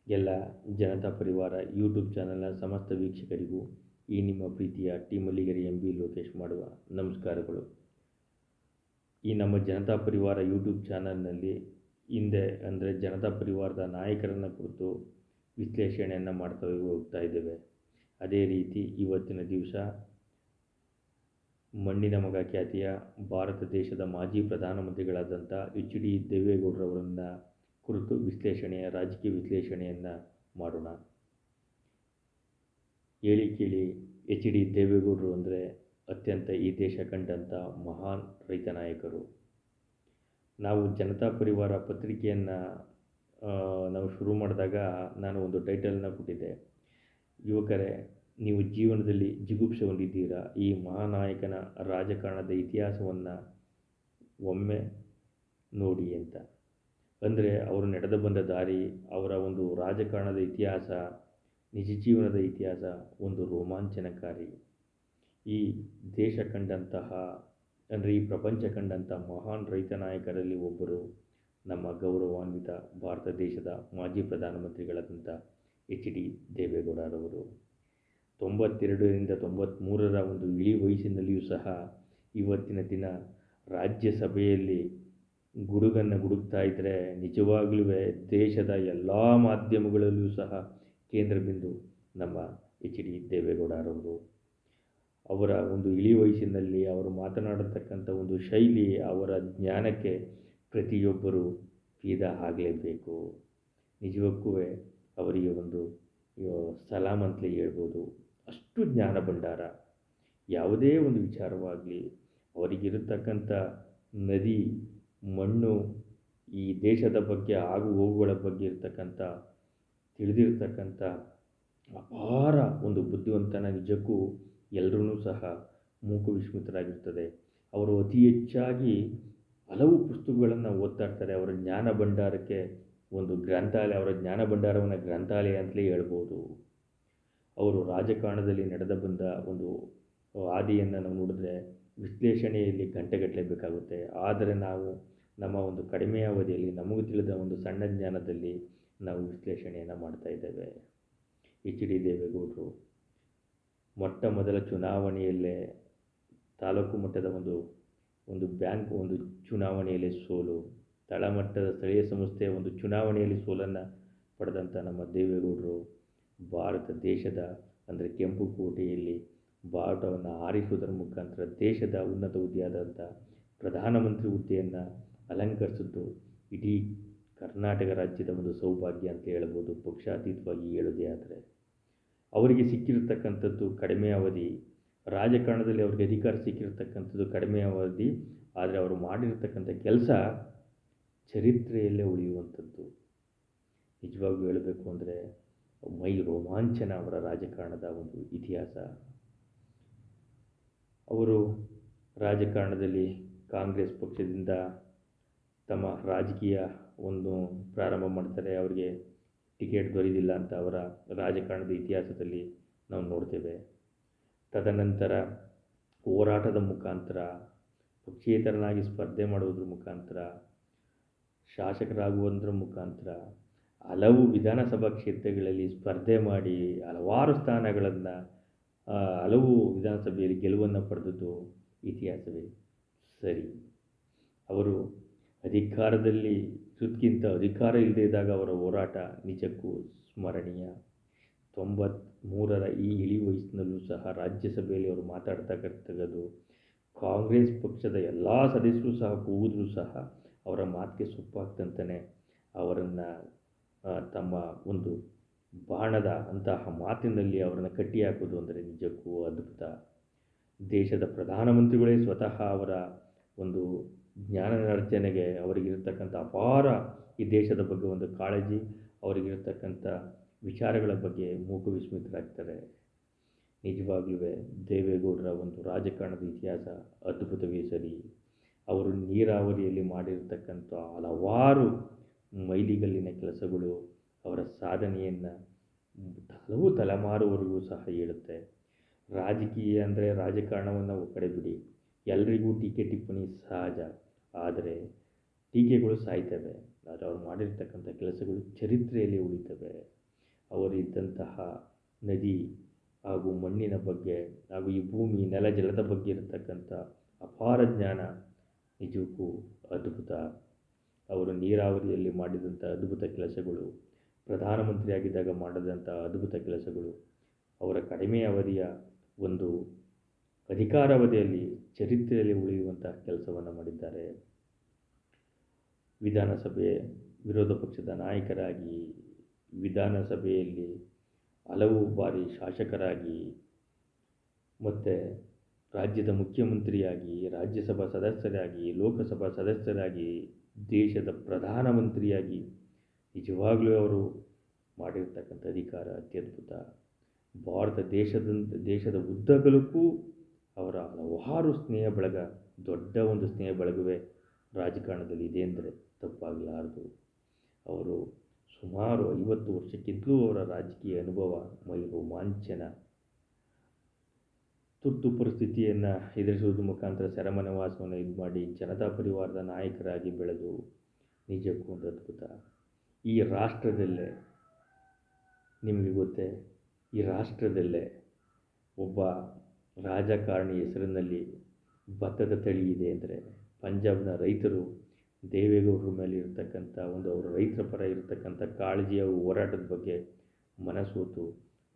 ಎಲ್ಲ ಜನತಾ ಪರಿವಾರ ಯೂಟ್ಯೂಬ್ ಚಾನಲ್ನ ಸಮಸ್ತ ವೀಕ್ಷಕರಿಗೂ ಈ ನಿಮ್ಮ ಪ್ರೀತಿಯ T Malligere M B Lokesh ಮಾಡುವ ನಮಸ್ಕಾರಗಳು. ಈ ನಮ್ಮ ಜನತಾ ಪರಿವಾರ ಯೂಟ್ಯೂಬ್ ಚಾನಲ್ನಲ್ಲಿ ಹಿಂದೆ ಅಂದರೆ ಜನತಾ ಪರಿವಾರದ ನಾಯಕರನ್ನು ಕುರಿತು ವಿಶ್ಲೇಷಣೆಯನ್ನು ಮಾಡ್ತಾ ಹೋಗ್ತಾ ಇದ್ದೇವೆ. ಅದೇ ರೀತಿ ಇವತ್ತಿನ ದಿವಸ ಮಣ್ಣಿನ ಮಗ ಖ್ಯಾತಿಯ ಭಾರತ ದೇಶದ ಮಾಜಿ ಪ್ರಧಾನಮಂತ್ರಿಗಳಾದಂಥ ಎಚ್ ಡಿ ದೇವೇಗೌಡರವರನ್ನು ಕುರಿತು ರಾಜಕೀಯ ವಿಶ್ಲೇಷಣೆಯನ್ನು ಮಾಡೋಣ. ಹೇಳಿ ಕೇಳಿ ಎಚ್ ಡಿ ದೇವೇಗೌಡರು ಅಂದರೆ ಅತ್ಯಂತ ಈ ದೇಶ ಕಂಡಂಥ ಮಹಾನ್ ರೈತ ನಾಯಕರು. ನಾವು ಜನತಾ ಪರಿವಾರ ಪತ್ರಿಕೆಯನ್ನು ನಾವು ಶುರು ಮಾಡಿದಾಗ ನಾನು ಒಂದು ಟೈಟಲನ್ನು ಕೊಟ್ಟಿದ್ದೆ, ಯುವಕರೇ ನೀವು ಜೀವನದಲ್ಲಿ ಜಿಗುಪ್ಸೆ ಹೊಂದಿದ್ದೀರಾ, ಈ ಮಹಾನಾಯಕನ ರಾಜಕಾರಣದ ಇತಿಹಾಸವನ್ನು ಒಮ್ಮೆ ನೋಡಿ ಅಂತ. ಅಂದರೆ ಅವರು ನಡೆದು ಬಂದ ದಾರಿ, ಅವರ ಒಂದು ರಾಜಕಾರಣದ ಇತಿಹಾಸ, ನಿಜ ಜೀವನದ ಇತಿಹಾಸ ಒಂದು ರೋಮಾಂಚನಕಾರಿ. ಈ ದೇಶ ಕಂಡಂತಹ ಅಂದರೆ ಈ ಪ್ರಪಂಚ ಕಂಡಂಥ ಮಹಾನ್ ರೈತ ನಾಯಕರಲ್ಲಿ ಒಬ್ಬರು ನಮ್ಮ ಗೌರವಾನ್ವಿತ ಭಾರತ ದೇಶದ ಮಾಜಿ ಪ್ರಧಾನಮಂತ್ರಿಗಳಾದಂಥ ಎಚ್ ಡಿ ದೇವೇಗೌಡರವರು. 92ರಿಂದ 93ರ ಒಂದು ಇಳಿ ವಯಸ್ಸಿನಲ್ಲಿಯೂ ಸಹ ಇವತ್ತಿನ ದಿನ ರಾಜ್ಯಸಭೆಯಲ್ಲಿ ಗುಡುಗನ್ನು ಗುಡುಗ್ತಾ ಇದ್ದರೆ ನಿಜವಾಗ್ಲೂ ದೇಶದ ಎಲ್ಲ ಮಾಧ್ಯಮಗಳಲ್ಲೂ ಸಹ ಕೇಂದ್ರ ಬಿಂದು ನಮ್ಮ ಎಚ್ ಡಿ ದೇವೇಗೌಡರವರು. ಅವರ ಒಂದು ಇಳಿ ವಯಸ್ಸಿನಲ್ಲಿ ಅವರು ಮಾತನಾಡತಕ್ಕಂಥ ಒಂದು ಶೈಲಿ, ಅವರ ಜ್ಞಾನಕ್ಕೆ ಪ್ರತಿಯೊಬ್ಬರು ಫಿದಾ ಆಗಲೇಬೇಕು. ನಿಜಕ್ಕೂ ಅವರಿಗೆ ಒಂದು ಸಲಾಮ್ ಅಂತಲೇ ಹೇಳ್ಬೋದು. ಅಷ್ಟು ಜ್ಞಾನ ಭಂಡಾರ. ಯಾವುದೇ ಒಂದು ವಿಚಾರವಾಗಲಿ ಅವರಿಗಿರತಕ್ಕಂಥ ನದಿ, ಮಣ್ಣು, ಈ ದೇಶದ ಬಗ್ಗೆ ಆಗು ಹೋಗುಗಳ ಬಗ್ಗೆ ತಿಳಿದಿರ್ತಕ್ಕಂಥ ಅಪಾರ ಒಂದು ಬುದ್ಧಿವಂತನ ನಿಜಕ್ಕೂ ಎಲ್ಲರೂ ಸಹ ಮೂಕು ವಿಸ್ಮಿತರಾಗಿರ್ತದೆ. ಅವರು ಅತಿ ಹೆಚ್ಚಾಗಿ ಹಲವು ಪುಸ್ತಕಗಳನ್ನು ಓದ್ತಾ ಇರ್ತಾರೆ. ಅವರ ಜ್ಞಾನ ಭಂಡಾರಕ್ಕೆ ಒಂದು ಗ್ರಂಥಾಲಯ, ಅವರ ಜ್ಞಾನ ಭಂಡಾರವನ್ನು ಗ್ರಂಥಾಲಯ ಅಂತಲೇ ಹೇಳ್ಬೋದು. ಅವರು ರಾಜಕಾರಣದಲ್ಲಿ ನಡೆದು ಬಂದ ಒಂದು ಹಾದಿಯನ್ನು ನಾವು ನೋಡಿದ್ರೆ ವಿಶ್ಲೇಷಣೆಯಲ್ಲಿ ಗಂಟೆಗಟ್ಟಲೆ ಬೇಕಾಗುತ್ತೆ. ಆದರೆ ನಾವು ನಮ್ಮ ಒಂದು ಕಡಿಮೆ ಅವಧಿಯಲ್ಲಿ ನಮಗೆ ತಿಳಿದ ಒಂದು ಸಣ್ಣ ಜ್ಞಾನದಲ್ಲಿ ನಾವು ವಿಶ್ಲೇಷಣೆಯನ್ನು ಮಾಡ್ತಾ ಇದ್ದೇವೆ. ಎಚ್ ಡಿ ದೇವೇಗೌಡರು ಮೊಟ್ಟ ಮೊದಲ ಚುನಾವಣೆಯಲ್ಲೇ ತಾಲೂಕು ಮಟ್ಟದ ಒಂದು ಬ್ಯಾಂಕ್ ಒಂದು ಚುನಾವಣೆಯಲ್ಲಿ ಸೋಲು, ತಳಮಟ್ಟದ ಸ್ಥಳೀಯ ಸಂಸ್ಥೆಯ ಒಂದು ಚುನಾವಣೆಯಲ್ಲಿ ಸೋಲನ್ನು ಪಡೆದಂಥ ನಮ್ಮ ದೇವೇಗೌಡರು ಭಾರತ ದೇಶದ ಅಂದರೆ ಕೆಂಪುಕೋಟೆಯಲ್ಲಿ ಬಾವುಟವನ್ನು ಹಾರಿಸುವುದರ ಮುಖಾಂತರ ದೇಶದ ಉನ್ನತ ಹುದ್ದೆಯಾದಂಥ ಪ್ರಧಾನಮಂತ್ರಿ ಹುದ್ದೆಯನ್ನು ಅಲಂಕರಿಸಿದ್ದು ಇಡೀ ಕರ್ನಾಟಕ ರಾಜ್ಯದ ಒಂದು ಸೌಭಾಗ್ಯ ಅಂತ ಹೇಳ್ಬೋದು, ಪಕ್ಷಾತೀತವಾಗಿ ಹೇಳೋದೇ ಆದರೆ. ಅವರಿಗೆ ಸಿಕ್ಕಿರತಕ್ಕಂಥದ್ದು ಕಡಿಮೆ ಅವಧಿ, ರಾಜಕಾರಣದಲ್ಲಿ ಅವ್ರಿಗೆ ಅಧಿಕಾರ ಸಿಕ್ಕಿರತಕ್ಕಂಥದ್ದು ಕಡಿಮೆ ಅವಧಿ, ಆದರೆ ಅವರು ಮಾಡಿರ್ತಕ್ಕಂಥ ಕೆಲಸ ಚರಿತ್ರೆಯಲ್ಲೇ ಉಳಿಯುವಂಥದ್ದು. ನಿಜವಾಗ್ಲೂ ಹೇಳಬೇಕು ಅಂದರೆ ಮೈ ರೋಮಾಂಚನ ಅವರ ರಾಜಕಾರಣದ ಒಂದು ಇತಿಹಾಸ. ಅವರು ರಾಜಕಾರಣದಲ್ಲಿ ಕಾಂಗ್ರೆಸ್ ಪಕ್ಷದಿಂದ ತಮ್ಮ ರಾಜಕೀಯ ಒಂದು ಪ್ರಾರಂಭ ಮಾಡ್ತಾರೆ. ಅವರಿಗೆ ಟಿಕೆಟ್ ದೊರೆಯುವುದಿಲ್ಲ ಅಂತ ಅವರ ರಾಜಕಾರಣದ ಇತಿಹಾಸದಲ್ಲಿ ನಾವು ನೋಡ್ತೇವೆ. ತದನಂತರ ಹೋರಾಟದ ಮುಖಾಂತರ ಪಕ್ಷೇತರನಾಗಿ ಸ್ಪರ್ಧೆ ಮಾಡುವುದ್ರ ಮುಖಾಂತರ, ಶಾಸಕರಾಗುವುದರ ಮುಖಾಂತರ ಹಲವು ವಿಧಾನಸಭಾ ಕ್ಷೇತ್ರಗಳಲ್ಲಿ ಸ್ಪರ್ಧೆ ಮಾಡಿ ಹಲವಾರು ಸ್ಥಾನಗಳನ್ನು ಹಲವು ವಿಧಾನಸಭೆಯಲ್ಲಿ ಗೆಲುವನ್ನು ಪಡೆದದ್ದು ಇತಿಹಾಸವೇ ಸರಿ. ಅವರು ಅಧಿಕಾರದಲ್ಲಿ ಸುತ್ತಕ್ಕಿಂತ ಅಧಿಕಾರ ಇಲ್ಲದೇ ಇದ್ದಾಗ ಅವರ ಹೋರಾಟ ನಿಜಕ್ಕೂ ಸ್ಮರಣೀಯ. 93ರ ಈ ಇಳಿ ವಯಸ್ಸಿನಲ್ಲೂ ಸಹ ರಾಜ್ಯಸಭೆಯಲ್ಲಿ ಅವರು ಮಾತಾಡ್ತಕ್ಕಂಥದ್ದು ಕಾಂಗ್ರೆಸ್ ಪಕ್ಷದ ಎಲ್ಲ ಸದಸ್ಯರು ಸಹ ಕೂಗಿದ್ರೂ ಸಹ ಅವರ ಮಾತಿಗೆ ಸೊಪ್ಪಾಗ್ತಂತಾನೆ ಅವರನ್ನು ತಮ್ಮ ಒಂದು ಬಾಣದ ಅಂತಹ ಮಾತಿನಲ್ಲಿ ಅವರನ್ನು ಕಟ್ಟಿ ಹಾಕೋದು ಅಂದರೆ ನಿಜಕ್ಕೂ ಅದ್ಭುತ. ದೇಶದ ಪ್ರಧಾನಮಂತ್ರಿಗಳೇ ಸ್ವತಃ ಅವರ ಒಂದು ಜ್ಞಾನಾರ್ಜನೆಗೆ ಅವರಿಗಿರ್ತಕ್ಕಂಥ ಅಪಾರ ಈ ದೇಶದ ಬಗ್ಗೆ ಒಂದು ಕಾಳಜಿ, ಅವರಿಗಿರ್ತಕ್ಕಂಥ ವಿಚಾರಗಳ ಬಗ್ಗೆ ಮೂಕು ವಿಸ್ಮಿತರಾಗ್ತಾರೆ. ನಿಜವಾಗ್ಲೂ ದೇವೇಗೌಡರ ಒಂದು ರಾಜಕಾರಣದ ಇತಿಹಾಸ ಅದ್ಭುತವೇ ಸರಿ. ಅವರು ನೀರಾವರಿಯಲ್ಲಿ ಮಾಡಿರ್ತಕ್ಕಂಥ ಹಲವಾರು ಮೈಲಿಗಲ್ಲಿನ ಕೆಲಸಗಳು ಅವರ ಸಾಧನೆಯನ್ನು ಹಲವು ತಲೆಮಾರುವರೆಗೂ ಸಹ ಹೇಳುತ್ತೆ. ರಾಜಕೀಯ ಅಂದರೆ ರಾಜಕಾರಣವನ್ನು ಕಡೆ ಬಿಡಿ, ಎಲ್ರಿಗೂ ಟೀಕೆ ಟಿಪ್ಪಣಿ ಸಹಜ, ಆದರೆ ಟೀಕೆಗಳು ಸಾಯ್ತವೆ, ಆದರೆ ಅವ್ರು ಮಾಡಿರ್ತಕ್ಕಂಥ ಕೆಲಸಗಳು ಚರಿತ್ರೆಯಲ್ಲಿ ಉಳಿತವೆ. ಅವರಿದ್ದಂತಹ ನದಿ ಹಾಗೂ ಮಣ್ಣಿನ ಬಗ್ಗೆ ಹಾಗೂ ಈ ಭೂಮಿ ನೆಲ ಜಲದ ಬಗ್ಗೆ ಇರತಕ್ಕಂಥ ಅಪಾರ ಜ್ಞಾನ ನಿಜಕ್ಕೂ ಅದ್ಭುತ. ಅವರು ನೀರಾವರಿಯಲ್ಲಿ ಮಾಡಿದಂಥ ಅದ್ಭುತ ಕೆಲಸಗಳು, ಪ್ರಧಾನಮಂತ್ರಿಯಾಗಿದ್ದಾಗ ಮಾಡಿದಂಥ ಅದ್ಭುತ ಕೆಲಸಗಳು, ಅವರ ಕಡಿಮೆ ಅವಧಿಯ ಒಂದು ಅಧಿಕಾರಾವಧಿಯಲ್ಲಿ ಚರಿತ್ರೆಯಲ್ಲಿ ಉಳಿಯುವಂತಹ ಕೆಲಸವನ್ನು ಮಾಡಿದ್ದಾರೆ. ವಿಧಾನಸಭೆ ವಿರೋಧ ಪಕ್ಷದ ನಾಯಕರಾಗಿ, ವಿಧಾನಸಭೆಯಲ್ಲಿ ಹಲವು ಬಾರಿ ಶಾಸಕರಾಗಿ, ಮತ್ತು ರಾಜ್ಯದ ಮುಖ್ಯಮಂತ್ರಿಯಾಗಿ, ರಾಜ್ಯಸಭಾ ಸದಸ್ಯರಾಗಿ, ಲೋಕಸಭಾ ಸದಸ್ಯರಾಗಿ, ದೇಶದ ಪ್ರಧಾನಮಂತ್ರಿಯಾಗಿ ನಿಜವಾಗಲೂ ಅವರು ಮಾಡಿರ್ತಕ್ಕಂಥ ಅಧಿಕಾರ ಅತ್ಯದ್ಭುತ. ಭಾರತ ದೇಶದ ಉದ್ದಗಲಕ್ಕೂ ಅವರ ಹಲವಾರು ಸ್ನೇಹ ಬಳಗ, ದೊಡ್ಡ ಒಂದು ಸ್ನೇಹ ಬಳಗವೇ ರಾಜಕಾರಣದಲ್ಲಿ ಇದೆ ಅಂದರೆ ತಪ್ಪಾಗಲಾರದು. ಅವರು ಸುಮಾರು 50 ವರ್ಷಕ್ಕಿಂತಲೂ ಅವರ ರಾಜಕೀಯ ಅನುಭವ ಮೈ ರೋಮಾಂಚನ. ತುರ್ತು ಪರಿಸ್ಥಿತಿಯನ್ನು ಎದುರಿಸುವುದ್ರ ಮುಖಾಂತರ ಸೆರೆಮನೆವಾಸವನ್ನು ಇದು ಮಾಡಿ ಜನತಾ ಪರಿವಾರದ ನಾಯಕರಾಗಿ ಬೆಳೆದು ನಿಜಕ್ಕೂ ಒಂದು ಅದ್ಭುತ. ಈ ರಾಷ್ಟ್ರದಲ್ಲೇ ನಿಮಗೆ ಗೊತ್ತೇ, ಈ ರಾಷ್ಟ್ರದಲ್ಲೇ ಒಬ್ಬ ರಾಜಕಾರಣಿ ಹೆಸರಿನಲ್ಲಿ ಭತ್ತದ ತಳಿ ಇದೆ ಅಂದರೆ ಪಂಜಾಬ್ನ ರೈತರು ದೇವೇಗೌಡರ ಮೇಲೆ ಇರತಕ್ಕಂಥ ಒಂದು ಅವರ ರೈತರ ಪರ ಇರತಕ್ಕಂಥ ಕಾಳಜಿಯ ಹೋರಾಟದ ಬಗ್ಗೆ ಮನಸೋತು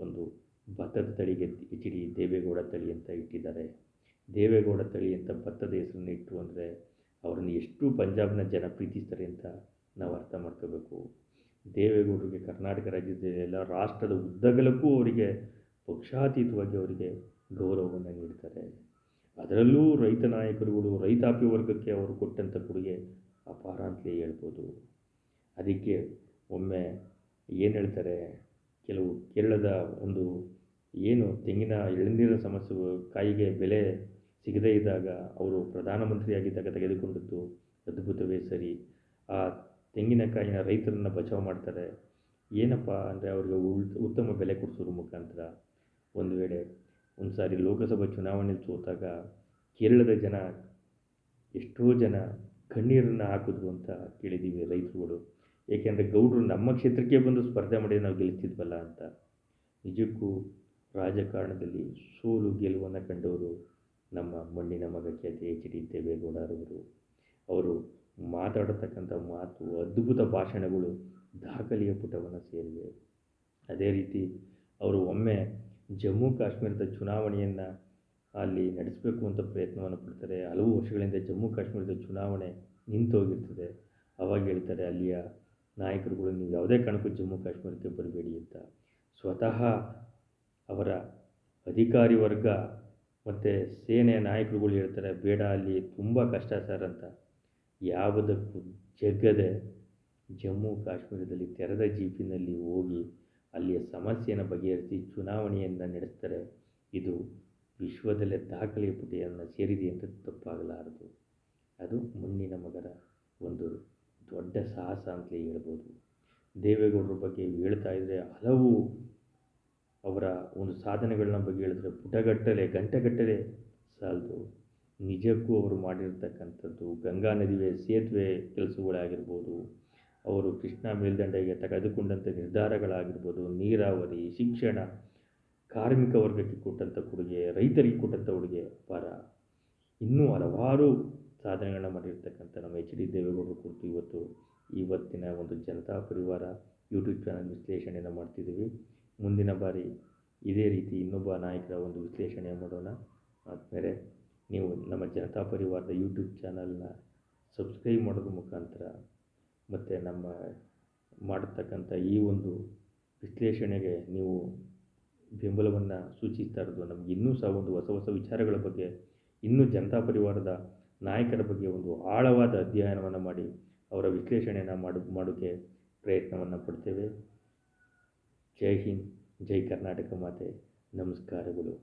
ಒಂದು ಭತ್ತದ ತಳಿಗೆ HD ದೇವೇಗೌಡ ತಳಿ ಅಂತ ಇಟ್ಟಿದ್ದಾರೆ. ದೇವೇಗೌಡ ತಳಿ ಅಂತ ಭತ್ತದ ಹೆಸರನ್ನು ಇಟ್ಟರು ಅಂದರೆ ಅವರನ್ನು ಎಷ್ಟು ಪಂಜಾಬ್ನ ಜನ ಪ್ರೀತಿಸ್ತಾರೆ ಅಂತ ನಾವು ಅರ್ಥ ಮಾಡ್ಕೋಬೇಕು. ದೇವೇಗೌಡರಿಗೆ ಕರ್ನಾಟಕ ರಾಜ್ಯದಲ್ಲೆಲ್ಲ ರಾಷ್ಟ್ರದ ಉದ್ದಗಲಕ್ಕೂ ಅವರಿಗೆ ಪಕ್ಷಾತೀತವಾಗಿ ಅವರಿಗೆ ಗೌರವವನ್ನು ನೀಡ್ತಾರೆ. ಅದರಲ್ಲೂ ರೈತ ನಾಯಕರುಗಳು, ರೈತಾಪಿ ವರ್ಗಕ್ಕೆ ಅವರು ಕೊಟ್ಟಂಥ ಕೊಡುಗೆ ಅಪಾರ ಅಂತಲೇ ಹೇಳ್ಬೋದು. ಅದಕ್ಕೆ ಒಮ್ಮೆ ಏನು ಹೇಳ್ತಾರೆ, ಕೆಲವು ಕೇರಳದ ಒಂದು ಏನು ತೆಂಗಿನ ಎಳನೀರಿನ ಸಮಸ್ಯೆ ಕಾಯಿಗೆ ಬೆಲೆ ಸಿಗದೇ ಇದ್ದಾಗ ಅವರು ಪ್ರಧಾನಮಂತ್ರಿಯಾಗಿದ್ದಾಗ ತೆಗೆದುಕೊಂಡದ್ದು ಅದ್ಭುತವೇ ಸರಿ. ಆ ತೆಂಗಿನಕಾಯಿನ ರೈತರನ್ನು ಬಚಾವ್ ಮಾಡ್ತಾರೆ. ಏನಪ್ಪ ಅಂದರೆ ಅವರಿಗೆ ಉತ್ತಮ ಬೆಲೆ ಕೊಡಿಸೋದ್ರ ಮುಖಾಂತರ. ಒಂದು ವೇಳೆ ಒಂದು ಸಾರಿ ಲೋಕಸಭಾ ಚುನಾವಣೆಯಲ್ಲಿ ಸೋತಾಗ ಕೇರಳದ ಜನ ಎಷ್ಟೋ ಜನ ಕಣ್ಣೀರನ್ನು ಹಾಕಿದ್ರು ಅಂತ ಕೇಳಿದ್ದೀವಿ ರೈತರುಗಳು. ಏಕೆಂದರೆ ಗೌಡರು ನಮ್ಮ ಕ್ಷೇತ್ರಕ್ಕೆ ಬಂದು ಸ್ಪರ್ಧೆ ಮಾಡಿ ನಾವು ಗೆಲ್ತಿದ್ವಲ್ಲ ಅಂತ. ನಿಜಕ್ಕೂ ರಾಜಕಾರಣದಲ್ಲಿ ಸೋಲು ಗೆಲುವನ್ನು ಕಂಡವರು ನಮ್ಮ ಮಣ್ಣಿನ ಮಗ ಖ್ಯಾತಿ HD ದೇವೇಗೌಡರವರು. ಅವರು ಮಾತಾಡತಕ್ಕಂಥ ಮಾತು, ಅದ್ಭುತ ಭಾಷಣಗಳು ದಾಖಲೆಯ ಪುಟವನ್ನು ಸೇರಿವೆ. ಅದೇ ರೀತಿ ಅವರು ಒಮ್ಮೆ ಜಮ್ಮು ಕಾಶ್ಮೀರದ ಚುನಾವಣೆಯನ್ನು ಅಲ್ಲಿ ನಡೆಸಬೇಕು ಅಂತ ಪ್ರಯತ್ನವನ್ನು ಪಡ್ತಾರೆ. ಹಲವು ವರ್ಷಗಳಿಂದ ಜಮ್ಮು ಕಾಶ್ಮೀರದ ಚುನಾವಣೆ ನಿಂತೋಗಿರ್ತದೆ. ಅವಾಗ ಹೇಳ್ತಾರೆ ಅಲ್ಲಿಯ ನಾಯಕರುಗಳು, ನೀವು ಯಾವುದೇ ಕಾರಣಕ್ಕೂ ಜಮ್ಮು ಕಾಶ್ಮೀರಕ್ಕೆ ಬರಬೇಡಿ ಅಂತ. ಸ್ವತಃ ಅವರ ಅಧಿಕಾರಿ ವರ್ಗ ಮತ್ತು ಸೇನೆಯ ನಾಯಕರುಗಳು ಹೇಳ್ತಾರೆ, ಬೇಡ ಅಲ್ಲಿ ತುಂಬ ಕಷ್ಟ ಸರ್ ಅಂತ. ಯಾವುದಕ್ಕೂ ಜಗ್ಗದೆ ಜಮ್ಮು ಕಾಶ್ಮೀರದಲ್ಲಿ ತೆರೆದ ಜೀಪಿನಲ್ಲಿ ಹೋಗಿ ಅಲ್ಲಿಯ ಸಮಸ್ಯೆಯನ್ನು ಬಗೆಹರಿಸಿ ಚುನಾವಣೆಯನ್ನು ನಡೆಸ್ತಾರೆ. ಇದು ವಿಶ್ವದಲ್ಲೇ ದಾಖಲೆಯ ಪುಟೆಯನ್ನು ಸೇರಿದೆ ಅಂತ ತಪ್ಪಾಗಲಾರದು. ಅದು ಮಣ್ಣಿನ ಮಗರ ಒಂದು ದೊಡ್ಡ ಸಾಹಸ ಅಂತಲೇ ಹೇಳ್ಬೋದು. ದೇವೇಗೌಡರ ಬಗ್ಗೆ ಹೇಳ್ತಾ ಇದ್ದರೆ ಹಲವು ಅವರ ಒಂದು ಸಾಧನೆಗಳನ್ನ ಬಗ್ಗೆ ಹೇಳಿದ್ರೆ ಪುಟಗಟ್ಟಲೆ ಗಂಟೆಗಟ್ಟಲೆ ಸಾಲದು. ನಿಜಕ್ಕೂ ಅವರು ಮಾಡಿರ್ತಕ್ಕಂಥದ್ದು ಗಂಗಾ ನದಿವೆ ಸೇತುವೆ ಕೆಲಸಗಳಾಗಿರ್ಬೋದು, ಅವರು ಕೃಷ್ಣಾ ಮೇಲ್ದಂಡೆಗೆ ತೆಗೆದುಕೊಂಡಂಥ ನಿರ್ಧಾರಗಳಾಗಿರ್ಬೋದು, ನೀರಾವರಿ, ಶಿಕ್ಷಣ, ಕಾರ್ಮಿಕ ವರ್ಗಕ್ಕೆ ಕೊಟ್ಟಂಥ ಕೊಡುಗೆ, ರೈತರಿಗೆ ಕೊಟ್ಟಂಥ ಕೊಡುಗೆ ಅಪಾರ. ಇನ್ನೂ ಹಲವಾರು ಸಾಧನೆಗಳನ್ನ ಮಾಡಿರ್ತಕ್ಕಂಥ ನಮ್ಮ HD ದೇವೇಗೌಡರ ಕುರಿತು ಇವತ್ತಿನ ಒಂದು ಜನತಾ ಪರಿವಾರ ಯೂಟ್ಯೂಬ್ ಚಾನಲ್ ವಿಶ್ಲೇಷಣೆಯನ್ನು ಮಾಡ್ತಿದ್ದೀವಿ. ಮುಂದಿನ ಬಾರಿ ಇದೇ ರೀತಿ ಇನ್ನೊಬ್ಬ ನಾಯಕರ ಒಂದು ವಿಶ್ಲೇಷಣೆ ಮಾಡೋಣ. ಆದಮೇಲೆ ನೀವು ನಮ್ಮ ಜನತಾ ಪರಿವಾರದ ಯೂಟ್ಯೂಬ್ ಚಾನಲ್ನ ಸಬ್ಸ್ಕ್ರೈಬ್ ಮಾಡೋದ್ರ ಮುಖಾಂತರ ಮತ್ತು ನಮ್ಮ ಮಾಡತಕ್ಕಂಥ ಈ ಒಂದು ವಿಶ್ಲೇಷಣೆಗೆ ನೀವು ಬೆಂಬಲವನ್ನು ಸೂಚಿಸ್ತಾ ಇರೋದು ನಮಗೆ ಇನ್ನೂ ಸಹ ಒಂದು ಹೊಸ ಹೊಸ ವಿಚಾರಗಳ ಬಗ್ಗೆ, ಇನ್ನೂ ಜನತಾ ಪರಿವಾರದ ನಾಯಕರ ಬಗ್ಗೆ ಒಂದು ಆಳವಾದ ಅಧ್ಯಯನವನ್ನು ಮಾಡಿ ಅವರ ವಿಶ್ಲೇಷಣೆಯನ್ನು ಮಾಡೋಕ್ಕೆ ಪ್ರಯತ್ನವನ್ನು ಪಡ್ತೇವೆ. ಜೈ ಹಿಂದ್, ಜೈ ಕರ್ನಾಟಕ ಮಾತೆ, ನಮಸ್ಕಾರಗಳು.